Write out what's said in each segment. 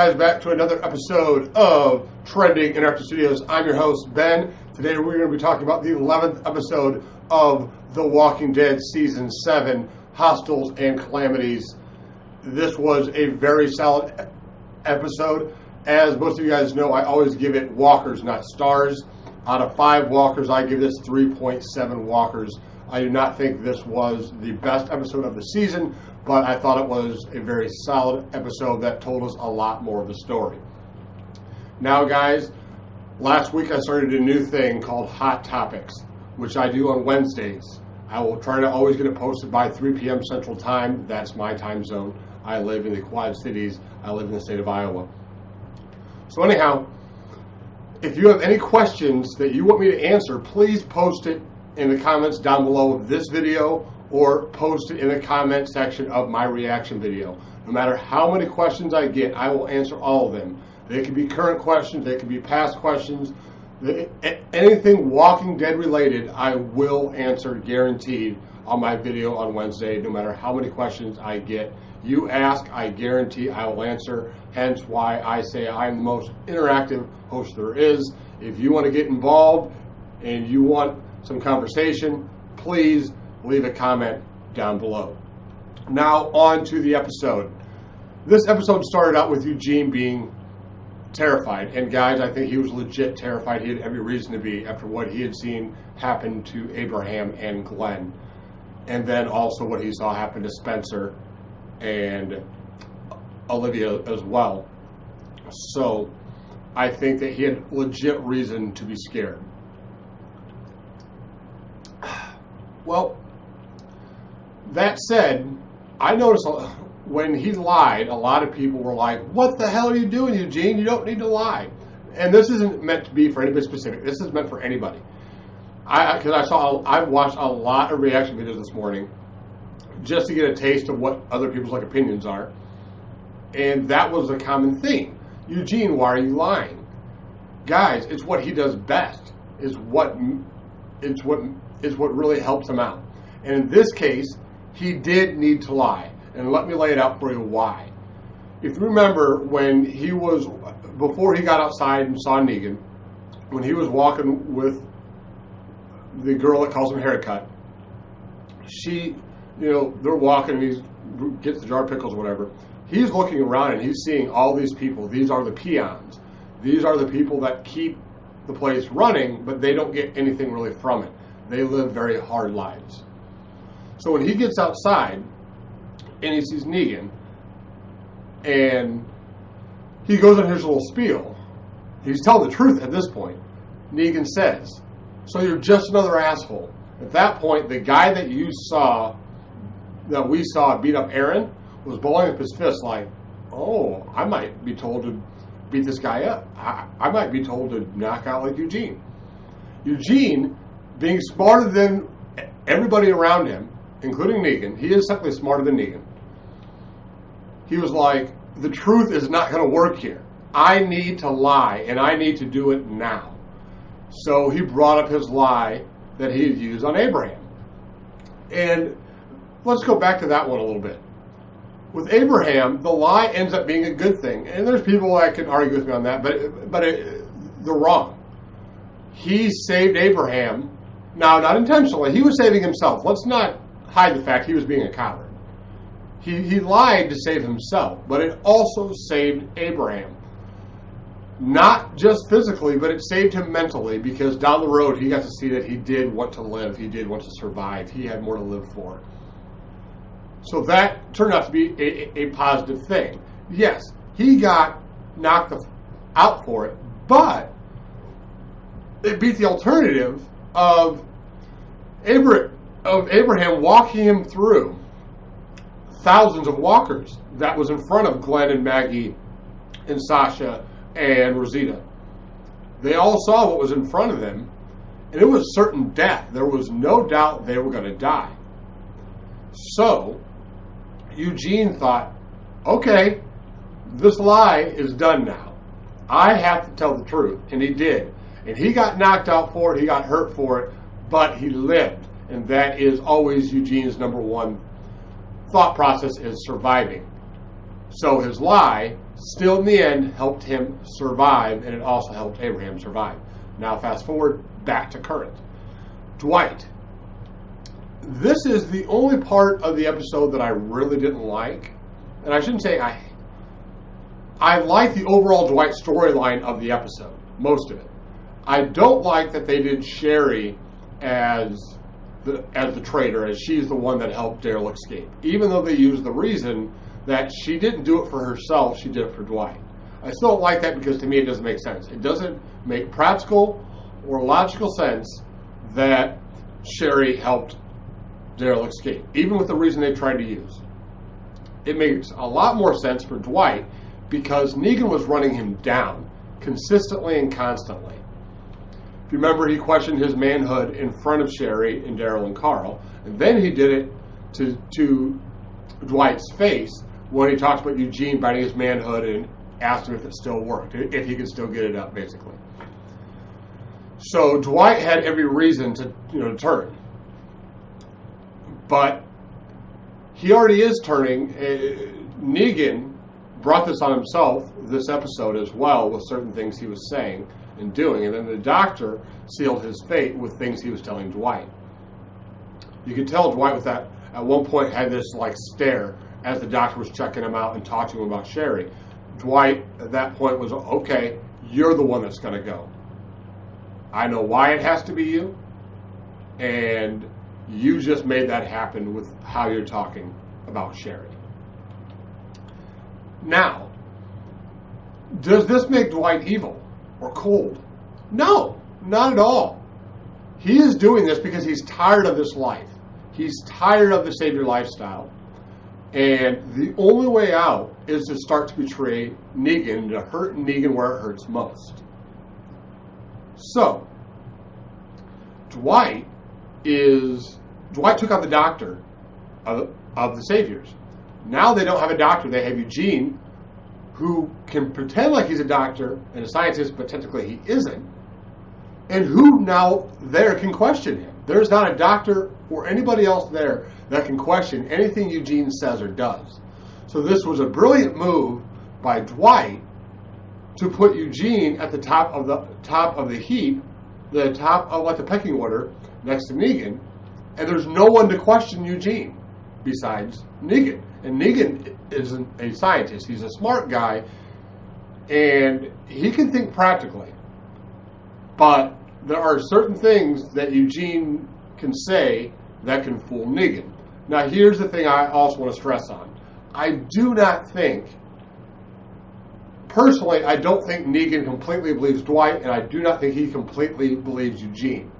guys back to another episode of Trending in T.I.Studios. I'm your host, Ben. Today we're going to be talking about the 11th episode of The Walking Dead Season 7, Hostiles and Calamities. This was a very solid episode. As most of you guys know, I always give it walkers, not stars. Out of 5 walkers, I give this 3.7 walkers. I do not think this was the best episode of the season, but I thought it was a very solid episode that told us a lot more of the story. Now, guys, last week I started a new thing called Hot Topics, which I do on Wednesdays. I will try to always get it posted by 3 p.m. Central Time. That's my time zone. I live in the Quad Cities. I live in the state of Iowa. So anyhow, if you have any questions that you want me to answer, please post it in the comments down below of this video or post it in the comment section of my reaction video. No matter how many questions I get, I will answer all of them. They can be current questions, they can be past questions. Anything Walking Dead related, I will answer guaranteed on my video on Wednesday, no matter how many questions I get. You ask, I guarantee I will answer, hence why I say I'm the most interactive host there is. If you want to get involved and you want some conversation, please leave a comment down below. Now on to the episode. This episode started out with Eugene being terrified, and guys, I think he was legit terrified. He had every reason to be after what he had seen happen to Abraham and Glenn, and then also what he saw happen to Spencer and Olivia as well. So I think that he had legit reason to be scared. Well, that said, I noticed when he lied, a lot of people were like, "What the hell are you doing, Eugene? You don't need to lie." And this isn't meant to be for anybody specific. This is meant for anybody. I watched a lot of reaction videos this morning just to get a taste of what other people's opinions are, and that was a common theme. Eugene, why are you lying? Guys, it's what he does best. It's what really helps him out. And in this case, he did need to lie. And let me lay it out for you why. If you remember before he got outside and saw Negan, when he was walking with the girl that calls him Haircut, they're walking and he gets the jar of pickles or whatever. He's looking around and he's seeing all these people. These are the peons. These are the people that keep the place running, but they don't get anything really from it. They live very hard lives. So when he gets outside and he sees Negan and he goes on his little spiel, he's telling the truth at this point. Negan says, "So you're just another asshole." At that point, the guy that we saw beat up Aaron was blowing up his fist like, "Oh, I might be told to beat this guy up. I might be told to knock out like Eugene." Eugene, being smarter than everybody around him, including Negan, he is simply smarter than Negan. He was like, the truth is not going to work here. I need to lie, and I need to do it now. So he brought up his lie that he had used on Abraham. And let's go back to that one a little bit. With Abraham, the lie ends up being a good thing. And there's people that can argue with me on that, but they're wrong. He saved Abraham. Now, not intentionally. He was saving himself. Let's not hide the fact he was being a coward. He lied to save himself, but it also saved Abraham. Not just physically, but it saved him mentally, because down the road he got to see that he did want to live. He did want to survive. He had more to live for. So that turned out to be a positive thing. Yes, he got knocked out for it, but it beat the alternative of Abraham walking him through thousands of walkers that was in front of Glenn and Maggie and Sasha and Rosita. They all saw what was in front of them, and it was certain death. There was no doubt they were going to die. So Eugene thought, okay, this lie is done now. I have to tell the truth. And he did. And he got knocked out for it. He got hurt for it. But he lived. And that is always Eugene's number one thought process, is surviving. So his lie still in the end helped him survive, and it also helped Abraham survive. Now fast forward back to current. Dwight. This is the only part of the episode that I really didn't like. And I shouldn't say I like the overall Dwight storyline of the episode, most of it. I don't like that they did Sherry as the traitor, as she's the one that helped Daryl escape. Even though they used the reason that she didn't do it for herself, she did it for Dwight. I still don't like that because to me it doesn't make sense. It doesn't make practical or logical sense that Sherry helped Daryl escape, even with the reason they tried to use. It makes a lot more sense for Dwight because Negan was running him down consistently and constantly. If you remember, he questioned his manhood in front of Sherry and Daryl and Carl, and then he did it to Dwight's face when he talked about Eugene biting his manhood and asked him if it still worked, if he could still get it up, basically. So Dwight had every reason to turn. But he already is turning. Negan brought this on himself this episode as well with certain things he was saying and doing. And then the doctor sealed his fate with things he was telling Dwight. You could tell Dwight with that at one point had this stare as the doctor was checking him out and talking to him about Sherry. Dwight at that point was, okay, you're the one that's going to go. I know why it has to be you, and you just made that happen with how you're talking about Sherry. Now, does this make Dwight evil or cold? No, not at all. He is doing this because he's tired of this life. He's tired of the savior lifestyle. And the only way out is to start to betray Negan, to hurt Negan where it hurts most. So, Dwight took out the doctor of the saviors. Now they don't have a doctor. They have Eugene, who can pretend like he's a doctor and a scientist, but technically he isn't. And who now there can question him. There's not a doctor or anybody else there that can question anything Eugene says or does. So this was a brilliant move by Dwight to put Eugene at the top of the heap, the top of the pecking order next to Negan, and there's no one to question Eugene besides Negan. And Negan isn't a scientist. He's a smart guy, and he can think practically. But there are certain things that Eugene can say that can fool Negan. Now, here's the thing I also want to stress on. Personally, I don't think Negan completely believes Dwight, and I do not think he completely believes Eugene.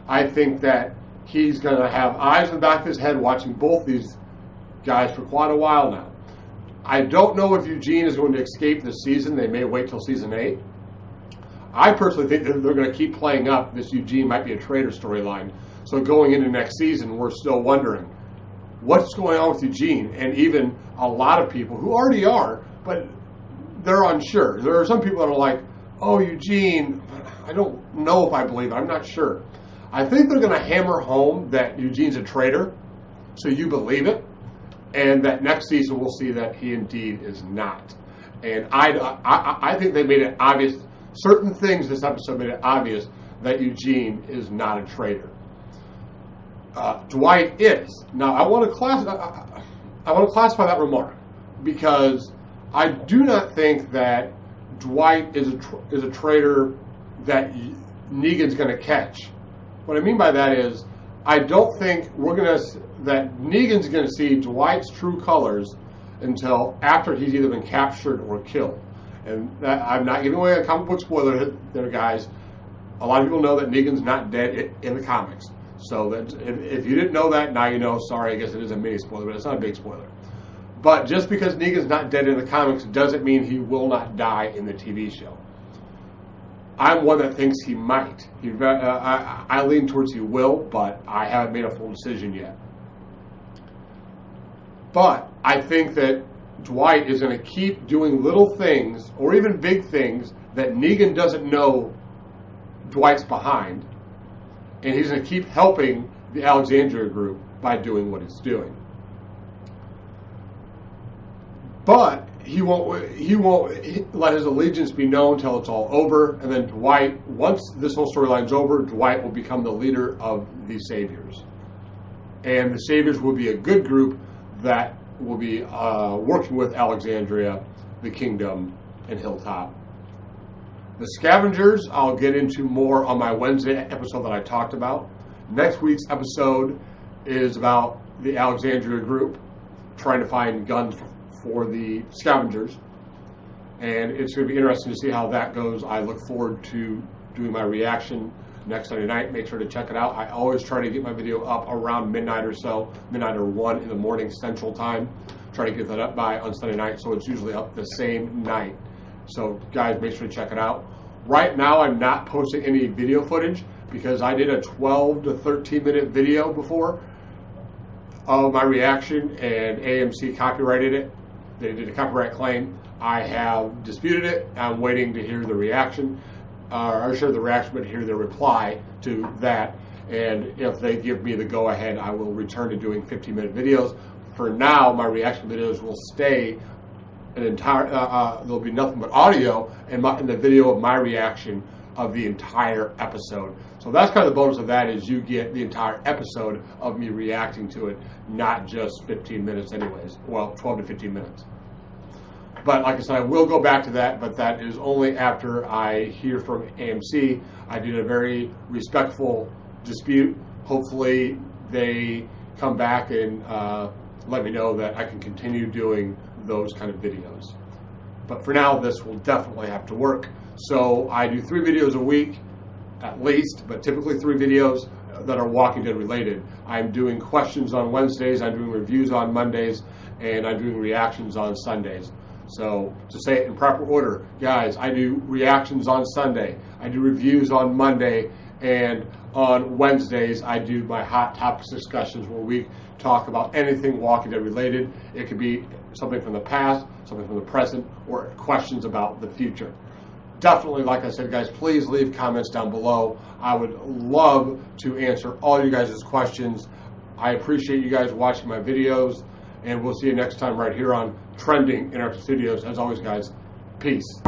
I think that he's going to have eyes in the back of his head watching both these guys for quite a while now. I don't know if Eugene is going to escape this season. They may wait till season 8. I personally think that they're going to keep playing up this Eugene might be a traitor storyline. So going into next season, we're still wondering what's going on with Eugene, and even a lot of people who already are, but they're unsure. There are some people that are like, oh, Eugene, I don't know if I believe it. I'm not sure. I think they're going to hammer home that Eugene's a traitor, so you believe it, and that next season we'll see that he indeed is not. And I think they made it obvious. Certain things this episode made it obvious that Eugene is not a traitor. Dwight is. Now, I want to classify that remark because I do not think that Dwight is a traitor that Negan's going to catch. What I mean by that is, I don't think that Negan's going to see Dwight's true colors until after he's either been captured or killed. And I'm not giving away a comic book spoiler there, guys. A lot of people know that Negan's not dead in the comics. So that if you didn't know that, now you know. Sorry, I guess it is a mini spoiler, but it's not a big spoiler. But just because Negan's not dead in the comics doesn't mean he will not die in the TV show. I'm one that thinks he might. I lean towards he will, but I haven't made a full decision yet. But I think that Dwight is going to keep doing little things, or even big things, that Negan doesn't know Dwight's behind. And he's going to keep helping the Alexandria group by doing what he's doing. But he won't let his allegiance be known until it's all over. And then Dwight, once this whole storyline's over, Dwight will become the leader of the Saviors. And the Saviors will be a good group that will be working with Alexandria, the Kingdom, and Hilltop. The Scavengers, I'll get into more on my Wednesday episode that I talked about. Next week's episode is about the Alexandria group trying to find guns for the Scavengers. And it's going to be interesting to see how that goes. I look forward to doing my reaction next Sunday night. Make sure to check it out. I always try to get my video up around midnight or so, midnight or 1 in the morning Central Time. Try to get that up by on Sunday night, so it's usually up the same night. So guys, make sure to check it out. Right now I'm not posting any video footage because I did a 12 to 13 minute video before of my reaction, and AMC copyrighted it. They did a copyright claim. I have disputed it. I'm waiting to hear the reaction, or sure the reaction, but hear the reply to that. And if they give me the go-ahead, I will return to doing 15-minute videos. For now, my reaction videos will stay an entire. There'll be nothing but audio and the video of my reaction of the entire episode. So that's kind of the bonus of that, is you get the entire episode of me reacting to it, not just 15 minutes anyways. Well, 12 to 15 minutes. But like I said, I will go back to that, but that is only after I hear from AMC. I did a very respectful dispute. Hopefully they come back and let me know that I can continue doing those kind of videos. But for now, this will definitely have to work. So I do 3 videos a week at least, but typically 3 videos that are Walking Dead related. I'm doing questions on Wednesdays, I'm doing reviews on Mondays, and I'm doing reactions on Sundays. So to say it in proper order, guys, I do reactions on Sunday, I do reviews on Monday, and on Wednesdays I do my hot topics discussions where we talk about anything Walking Dead related. It could be something from the past, something from the present, or questions about the future. Definitely, like I said, guys, please leave comments down below. I would love to answer all you guys' questions. I appreciate you guys watching my videos, and we'll see you next time right here on Trending in T.I.Studios. As always, guys, peace.